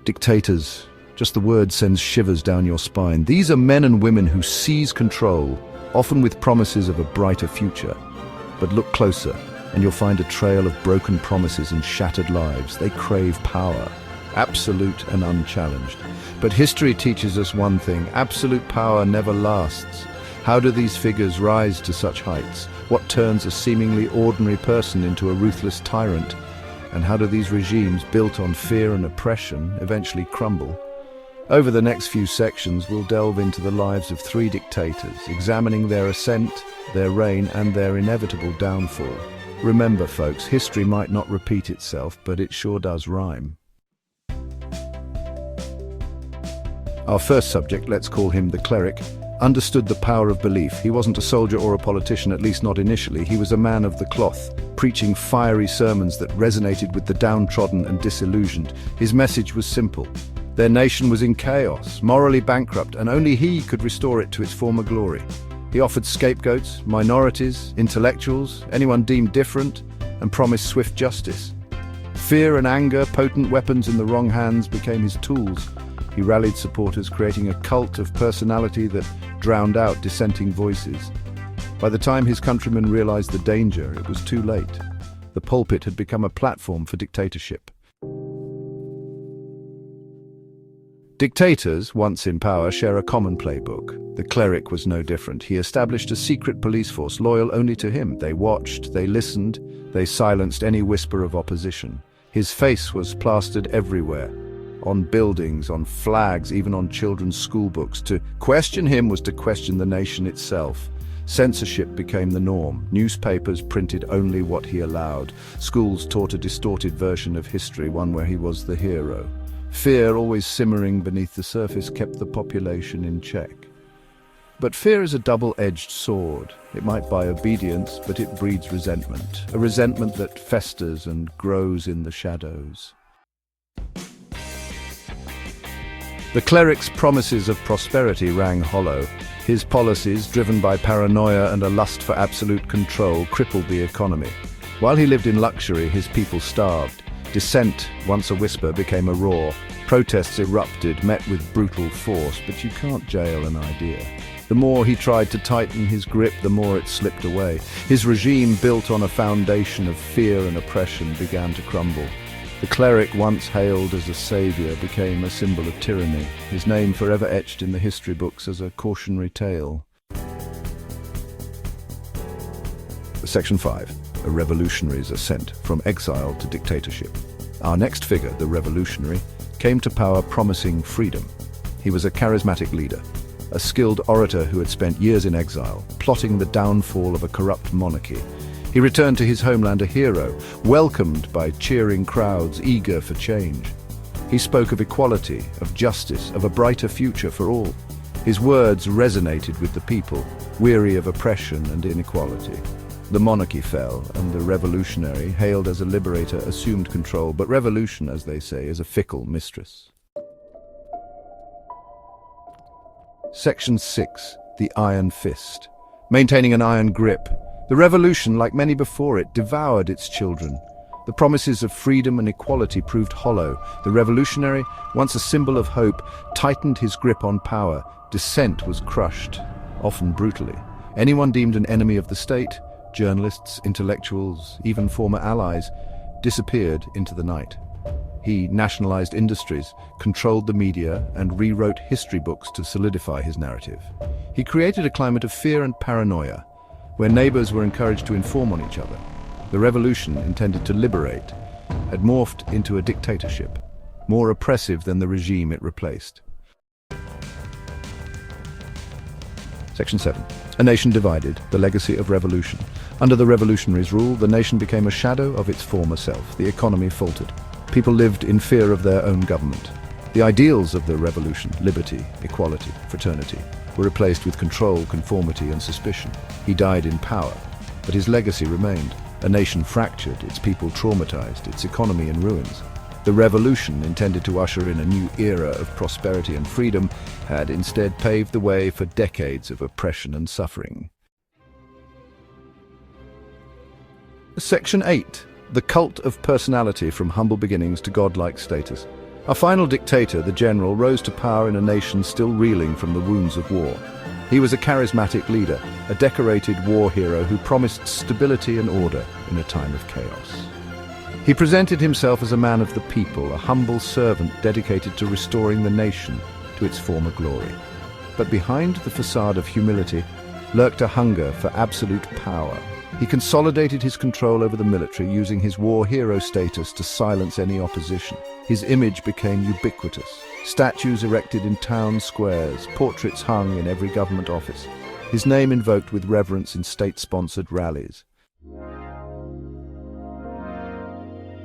Dictators. Just the word sends shivers down your spine. These are men and women who seize control, often with promises of a brighter future. But look closer, and you'll find a trail of broken promises and shattered lives. They crave power, absolute and unchallenged. But history teaches us one thing: absolute power never lasts. How do these figures rise to such heights? What turns a seemingly ordinary person into a ruthless tyrant? And how do these regimes, built on fear and oppression, eventually crumble? Over the next few sections, we'll delve into the lives of 3 dictators, examining their ascent, their reign, and their inevitable downfall. Remember, folks, history might not repeat itself, but it sure does rhyme. Our first subject, let's call him the cleric, understood the power of belief. He wasn't a soldier or a politician, at least not initially. He was a man of the cloth, preaching fiery sermons that resonated with the downtrodden and disillusioned. His message was simple. Their nation was in chaos, morally bankrupt, and only he could restore it to its former glory. He offered scapegoats, minorities, intellectuals, anyone deemed different, and promised swift justice. Fear and anger, potent weapons in the wrong hands, became his tools. He rallied supporters, creating a cult of personality that drowned out dissenting voices. By the time his countrymen realized the danger, it was too late. The pulpit had become a platform for dictatorship. Dictators, once in power, share a common playbook. The cleric was no different. He established a secret police force loyal only to him. They watched, they listened, they silenced any whisper of opposition. His face was plastered everywhere. On buildings, on flags, even on children's school books. To question him was to question the nation itself. Censorship became the norm. Newspapers printed only what he allowed. Schools taught a distorted version of history, one where he was the hero. Fear, always simmering beneath the surface, kept the population in check. But fear is a double-edged sword. It might buy obedience, but it breeds resentment. A resentment that festers and grows in the shadows. The cleric's promises of prosperity rang hollow. His policies, driven by paranoia and a lust for absolute control, crippled the economy. While he lived in luxury, his people starved. Dissent, once a whisper, became a roar. Protests erupted, met with brutal force, but you can't jail an idea. The more he tried to tighten his grip, the more it slipped away. His regime, built on a foundation of fear and oppression, began to crumble. The cleric, once hailed as a savior, became a symbol of tyranny, his name forever etched in the history books as a cautionary tale. Section 5. A revolutionary's ascent from exile to dictatorship. Our next figure, the revolutionary, came to power promising freedom. He was a charismatic leader, a skilled orator who had spent years in exile, plotting the downfall of a corrupt monarchy. He returned to his homeland a hero, welcomed by cheering crowds eager for change. He spoke of equality, of justice, of a brighter future for all. His words resonated with the people, weary of oppression and inequality. The monarchy fell, and the revolutionary, hailed as a liberator, assumed control. But revolution, as they say, is a fickle mistress. Section 6. The Iron Fist. Maintaining an iron grip. The revolution, like many before it, devoured its children. The promises of freedom and equality proved hollow. The revolutionary, once a symbol of hope, tightened his grip on power. Dissent was crushed, often brutally. Anyone deemed an enemy of the state, journalists, intellectuals, even former allies, disappeared into the night. He nationalized industries, controlled the media, and rewrote history books to solidify his narrative. He created a climate of fear and paranoia, where neighbors were encouraged to inform on each other. The revolution, intended to liberate, had morphed into a dictatorship, more oppressive than the regime it replaced. Section 7. A nation divided, the legacy of revolution. Under the revolutionary's rule, the nation became a shadow of its former self. The economy faltered. People lived in fear of their own government. The ideals of the revolution, liberty, equality, fraternity, were replaced with control, conformity, and suspicion. He died in power, but his legacy remained. A nation fractured, its people traumatized, its economy in ruins. The revolution, intended to usher in a new era of prosperity and freedom, had instead paved the way for decades of oppression and suffering. Section 8. The cult of personality, from humble beginnings to godlike status. Our final dictator, the general, rose to power in a nation still reeling from the wounds of war. He was a charismatic leader, a decorated war hero who promised stability and order in a time of chaos. He presented himself as a man of the people, a humble servant dedicated to restoring the nation to its former glory. But behind the facade of humility lurked a hunger for absolute power. He consolidated his control over the military, using his war hero status to silence any opposition. His image became ubiquitous. Statues erected in town squares, portraits hung in every government office. His name invoked with reverence in state-sponsored rallies.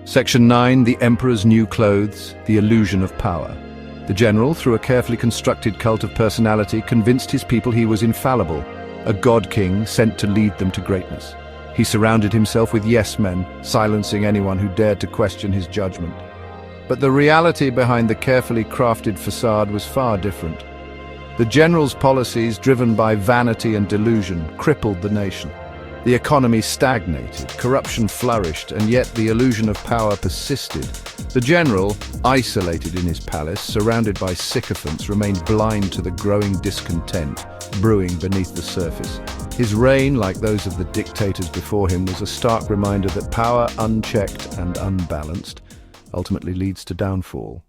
Section 9. The Emperor's New Clothes, the Illusion of Power. The general, through a carefully constructed cult of personality, convinced his people he was infallible, a god-king sent to lead them to greatness. He surrounded himself with yes-men, silencing anyone who dared to question his judgment. But the reality behind the carefully crafted facade was far different. The general's policies, driven by vanity and delusion, crippled the nation. The economy stagnated, corruption flourished, and yet the illusion of power persisted. The general, isolated in his palace, surrounded by sycophants, remained blind to the growing discontent brewing beneath the surface. His reign, like those of the dictators before him, was a stark reminder that power, unchecked and unbalanced, ultimately leads to downfall.